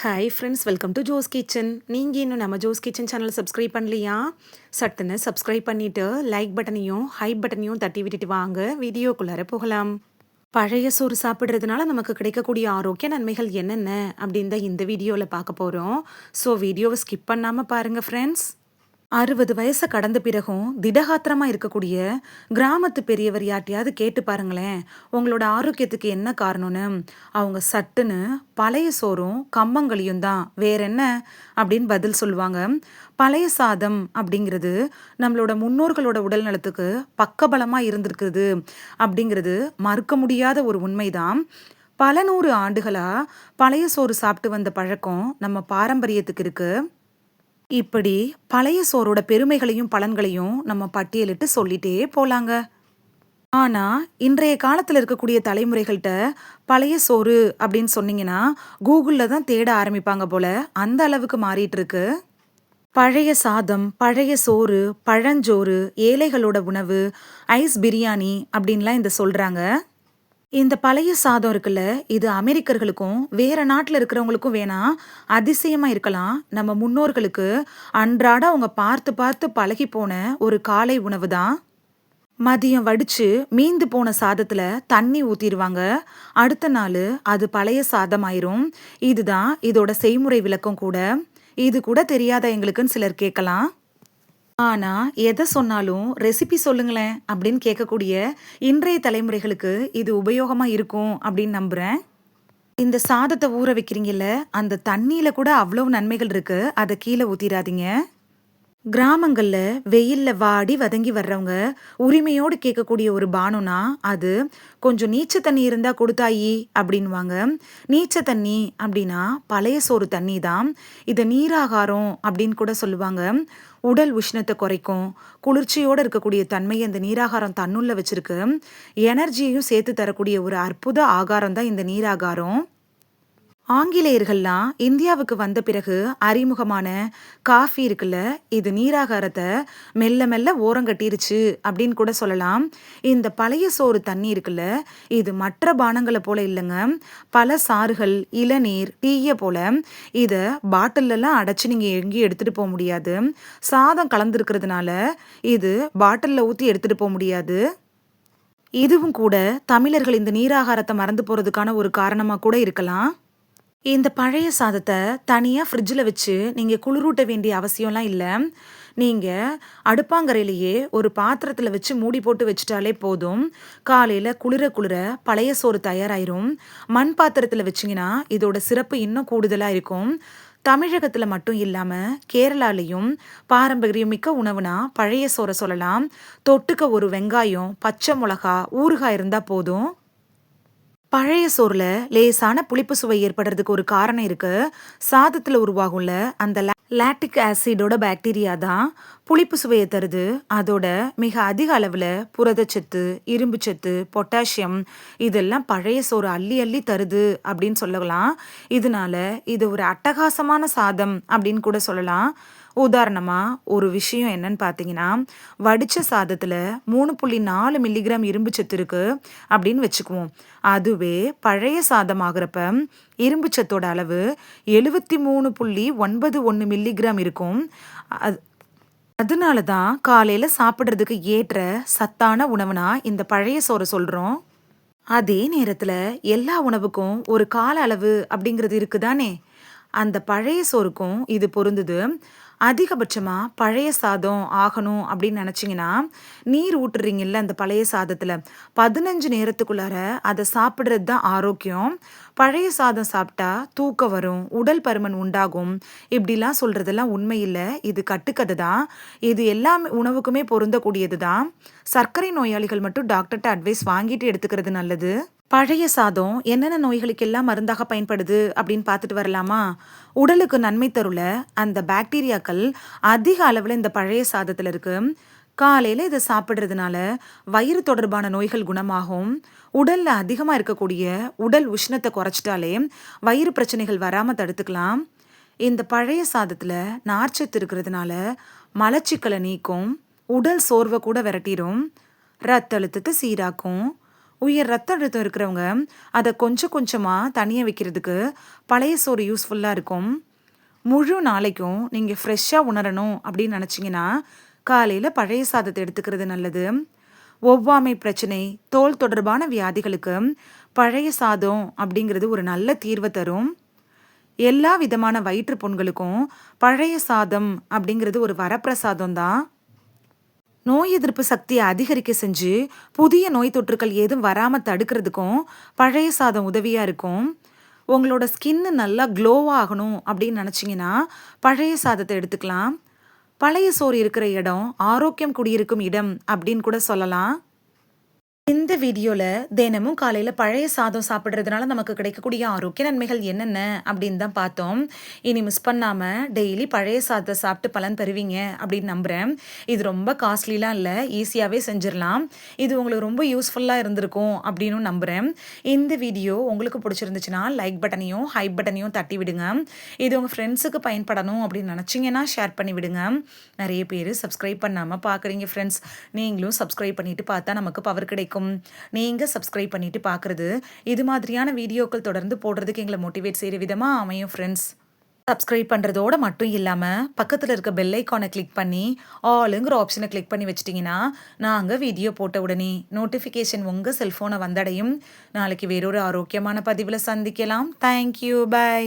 Hi friends, welcome to Jo's kitchen. நீங்கள் இன்னும் நம்ம ஜோஸ் கிச்சன் சேனல் சப்ஸ்கிரைப் பண்ணலையா? சட்டுன்னு சப்ஸ்கிரைப் பண்ணிவிட்டு லைக் பட்டனையும் ஹைப் பட்டனையும் தட்டி விட்டுட்டு வாங்க வீடியோக்குள்ளார போகலாம். பழைய சோறு சாப்பிட்றதுனால நமக்கு கிடைக்கக்கூடிய ஆரோக்கிய நன்மைகள் என்னென்ன அப்படின்னு தான் இந்த வீடியோவில் பார்க்க போகிறோம். ஸோ வீடியோவை ஸ்கிப் பண்ணாமல் பாருங்கள் ஃப்ரெண்ட்ஸ். 60 வயசை கடந்த பிறகும் திடகாத்திரமா இருக்கக்கூடிய கிராமத்து பெரியவர் யார்ட்டையாவது கேட்டு பாருங்களேன், உங்களோட ஆரோக்கியத்துக்கு என்ன காரணம்னு. அவங்க சட்டுன்னு பழைய சோறும் கம்மங்கழியும் தான், வேற என்ன அப்படின்னு பதில் சொல்லுவாங்க. பழைய சாதம் அப்படிங்கிறது நம்மளோட முன்னோர்களோட உடல் நலத்துக்கு பக்கபலமா இருந்திருக்குது அப்படிங்கிறது மறுக்க முடியாத ஒரு உண்மைதான். பல நூறு ஆண்டுகளா பழைய சோறு சாப்பிட்டு வந்த பழக்கம் நம்ம பாரம்பரியத்துக்கு இருக்கு. இப்படி பழைய சோறோட பெருமைகளையும் பலன்களையும் நம்ம பட்டியலிட்டு சொல்லிட்டே போலாங்க. ஆனா இன்றைய காலத்துல இருக்கக்கூடிய தலைமுறைகள்கிட்ட பழைய சோறு அப்படின்னு சொன்னீங்கன்னா கூகுள்ல தான் தேட ஆரம்பிப்பாங்க போல, அந்த அளவுக்கு மாறிட்டு இருக்கு. பழைய சாதம், பழைய சோறு, பழஞ்சோறு, ஏழைகளோட உணவு, ஐஸ் பிரியாணி அப்படின்லாம் இந்த சொல்றாங்க. இந்த பழைய சாதம் இருக்குல்ல, இது அமெரிக்கர்களுக்கும் வேற நாட்டுல இருக்கிறவங்களுக்கும் வேணா அதிசயமா இருக்கலாம். நம்ம முன்னோர்களுக்கு அன்றாட அவங்க பார்த்து பார்த்து பழகி போன ஒரு காலை உணவு தான். மதியம் வடிச்சு மீந்து போன சாதத்துல தண்ணி ஊத்திடுவாங்க. அடுத்த நாள் அது பழைய சாதம் ஆயிரும். இதுதான் இதோட செய்முறை விளக்கம் கூட. இது கூட தெரியாத எங்களுக்குன்னு சிலர் கேட்கலாம். ஆனா, எத சொன்னாலும் ரெசிபி சொல்லுங்களேன் அப்படின்னு கேட்கக்கூடிய இன்றைய தலைமுறைகளுக்கு இது உபயோகமா இருக்கும் அப்படின்னு நம்புறேன். இந்த சாதத்தை ஊற வைக்கிறீங்கல்ல, அந்த தண்ணியில கூட அவ்வளவு நன்மைகள் இருக்கு. அதை கீழே ஊத்திராதீங்க. கிராமங்கள்ல வெயில்ல வாடி வதங்கி வர்றவங்க உரிமையோடு கேட்கக்கூடிய ஒரு பானம்னா அது கொஞ்சம் நீச்ச தண்ணி இருந்தா கொடுத்தாயி அப்படின்வாங்க. நீச்ச தண்ணி அப்படின்னா பழைய சோறு தண்ணி தான். இதை நீராகாரம் அப்படின்னு கூட சொல்லுவாங்க. உடல் உஷ்ணத்தை குறைக்கும், குளிர்ச்சியோடு இருக்கக்கூடிய தன்மையை இந்த நீராகாரம் தன்னுள்ள வச்சிருக்கு. எனர்ஜியையும் சேர்த்து தரக்கூடிய ஒரு அற்புத ஆகாரம் தான் இந்த நீராகாரம். ஆங்கிலேயர்கள்லாம் இந்தியாவுக்கு வந்த பிறகு அறிமுகமான காஃபி இருக்குல்ல, இது நீராகாரத்தை மெல்ல மெல்ல ஓரங்கட்டிருச்சு அப்படின்னு கூட சொல்லலாம். இந்த பழைய சோறு தண்ணி இருக்குல்ல, இது மற்ற பானங்களை போல இல்லைங்க. பல சாறுகள், இளநீர், டீயை போல இதை பாட்டிலெல்லாம் அடைச்சி நீங்கள் எங்கேயும் எடுத்துகிட்டு போக முடியாது. சாதம் கலந்துருக்கிறதுனால இது பாட்டிலில் ஊற்றி எடுத்துகிட்டு போக முடியாது. இதுவும் கூட தமிழர்கள் இந்த நீராகாரத்தை மறந்து போகிறதுக்கான ஒரு காரணமாக கூட இருக்கலாம். இந்த பழைய சாதத்தை தனியாக ஃப்ரிட்ஜில் வச்சு நீங்கள் குளிரூட்ட வேண்டிய அவசியம்லாம் இல்லை. நீங்கள் அடுப்பாங்கரையிலேயே ஒரு பாத்திரத்தில் வச்சு மூடி போட்டு வச்சுட்டாலே போதும். காலையில் குளிர குளிர பழைய சோறு தயாராயிரும். மண் பாத்திரத்தில் வச்சிங்கன்னா இதோட சிறப்பு இன்னும் கூடுதலாக இருக்கும். தமிழகத்தில் மட்டும் இல்லாமல் கேரளாலையும் பாரம்பரியமிக்க உணவுனா பழைய சோறை சொல்லலாம். தொட்டுக்க ஒரு வெங்காயம், பச்சை மிளகா, ஊறுகாய் இருந்தால் போதும். பழைய சோறுல லேசான புளிப்பு சுவை ஏற்படுறதுக்கு ஒரு காரணம் இருக்கு. சாதத்துல உருவாகும்ல அந்த லாக்டிக் ஆசிடோட பாக்டீரியா தான் புளிப்பு சுவையை தருது. அதோட மிக அதிக அளவுல புரதச்சத்து, இரும்பு சத்து, பொட்டாசியம் இதெல்லாம் பழைய சோறு அள்ளி அள்ளி தருது அப்படின்னு சொல்லலாம். இதனால இது ஒரு அட்டகாசமான சாதம் அப்படின்னு கூட சொல்லலாம். உதாரணமா ஒரு விஷயம் என்னன்னு பார்த்தீங்கன்னா, வடிச்ச சாதத்துல 3.4 மில்லிகிராம் இரும்பு சத்து இருக்கு அப்படின்னு வச்சுக்குவோம். அதுவே பழைய சாதம் ஆகிறப்ப இரும்பு சத்தோட அளவு 73.91 மில்லிகிராம் இருக்கும். அதனால தான் காலையில சாப்பிட்றதுக்கு ஏற்ற சத்தான உணவுனா இந்த பழைய சோறை சொல்றோம். அதே நேரத்துல எல்லா உணவுக்கும் ஒரு கால அளவு அப்படிங்கிறது இருக்குதானே, அந்த பழைய சோறுக்கும் இது பொருந்துது. அதிகபட்சமா பழைய சாதம் ஆகணும் அப்படின்னு நினைச்சீங்கன்னா, நீர் ஊட்டுறீங்கல்ல அந்த பழைய சாதத்துல 15 நேரத்துக்குள்ளார அதை சாப்பிட்றது தான் ஆரோக்கியம். பழைய சாதம் சாப்பிட்டா தூக்கம் வரும், உடல் பருமன் உண்டாகும், இப்படிலாம் சொல்றதெல்லாம் உண்மை இல்லை. இது கட்டுக்கதை தான். இது எல்லா உணவுக்குமே பொருந்தக்கூடியது தான். சர்க்கரை நோயாளிகள் மட்டும் டாக்டர்கிட்ட அட்வைஸ் வாங்கிட்டு எடுத்துக்கிறது நல்லது. பழைய சாதம் என்னென்ன நோய்களுக்கெல்லாம் மருந்தாக பயன்படுது அப்படின்னு பார்த்துட்டு வரலாமா? உடலுக்கு நன்மை தருல அந்த பாக்டீரியாக்கள் அதிக அளவில் இந்த பழைய சாதத்தில் இருக்கு. காலையில் இதை சாப்பிட்றதுனால வயிறு தொடர்பான நோய்கள் குணமாகும். உடல்ல அதிகமாக இருக்கக்கூடிய உடல் உஷ்ணத்தை குறைச்சிட்டாலே வயிறு பிரச்சனைகள் வராமல் தடுத்துக்கலாம். இந்த பழைய சாதத்தில் நார்ச்சத்து இருக்கிறதுனால மலச்சிக்கலை நீக்கும், உடல் சோர்வை கூட விரட்டிடும், ரத்த அழுத்தத்தை சீராக்கும், உயர் ரத்த அழுத்தம் இருக்கிறவங்க அதை கொஞ்சம் கொஞ்சமாக தனியாக வைக்கிறதுக்கு பழைய சோறு யூஸ்ஃபுல்லாக இருக்கும். முழு நாளைக்கும் நீங்கள் ஃப்ரெஷ்ஷாக உணரணும் அப்படின்னு நினச்சிங்கன்னா காலையில் பழைய சாதத்தை எடுத்துக்கிறது நல்லது. ஒவ்வாமை பிரச்சனை, தோல் தொடர்பான வியாதிகளுக்கு பழைய சாதம் அப்படிங்கிறது ஒரு நல்ல தீர்வை தரும். எல்லா விதமான வயிற்று புண்களுக்கும் பழைய சாதம் அப்படிங்கிறது ஒரு வரப்பிரசாதம் தான். நோய் எதிர்ப்பு சக்தியை அதிகரிக்க செஞ்சு புதிய நோய் தொற்றுக்கள் எதுவும் வராமல் தடுக்கிறதுக்கும் பழைய சாதம் உதவியாக இருக்கும். உங்களோட ஸ்கின்னு நல்லா க்ளோவாக ஆகணும் அப்படின்னு நினச்சிங்கன்னா பழைய சாதத்தை எடுத்துக்கலாம். பழைய சோறு இருக்கிற இடம் ஆரோக்கியம் குடியிருக்கும் இடம் அப்படின்னு கூட சொல்லலாம். இந்த வீடியோவில் தினமும் காலையில் பழைய சாதம் சாப்பிட்றதுனால நமக்கு கிடைக்கக்கூடிய ஆரோக்கிய நன்மைகள் என்னென்ன அப்படின்னு தான் பார்த்தோம். இனி மிஸ் பண்ணாமல் டெய்லி பழைய சாதத்தை சாப்பிட்டு பலன் பெறுவீங்க அப்படின்னு நம்புகிறேன். இது ரொம்ப காஸ்ட்லிலாம் இல்லை, ஈஸியாகவே செஞ்சிடலாம். இது உங்களுக்கு ரொம்ப யூஸ்ஃபுல்லாக இருந்திருக்கும் அப்படின்னு நம்புகிறேன். இந்த வீடியோ உங்களுக்கு பிடிச்சிருந்துச்சுன்னா லைக் பட்டனையும் ஹைப் பட்டனையும் தட்டி விடுங்க. இது உங்கள் ஃப்ரெண்ட்ஸுக்கு பயன்படணும் அப்படின்னு நினச்சிங்கன்னா ஷேர் பண்ணி விடுங்க. நிறைய பேர் சப்ஸ்கிரைப் பண்ணாமல் பார்க்குறீங்க ஃப்ரெண்ட்ஸ். நீங்களும் சப்ஸ்கிரைப் பண்ணிவிட்டு பார்த்தா நமக்கு பவர் கிடைக்கும். நீங்கள் சப்ஸ்கிரைப் பண்ணிட்டு பார்க்குறது இது மாதிரியான வீடியோக்கள் தொடர்ந்து போடுறதுக்கு எங்களை மோட்டிவேட் செய்கிற விதமாக அமையும் ஃப்ரெண்ட்ஸ். சப்ஸ்கிரைப் பண்ணுறதோட மட்டும் இல்லாமல் பக்கத்தில் இருக்க பெல் ஐக்கானை கிளிக் பண்ணி ஆளுங்கிற ஆப்ஷனை கிளிக் பண்ணி வச்சிட்டிங்கன்னா நாங்கள் வீடியோ போட்ட உடனே நோட்டிஃபிகேஷன் உங்கள் செல்ஃபோனை வந்தடையும். நாளைக்கு வேறொரு ஆரோக்கியமான பதிவில் சந்திக்கலாம். Thank you, by.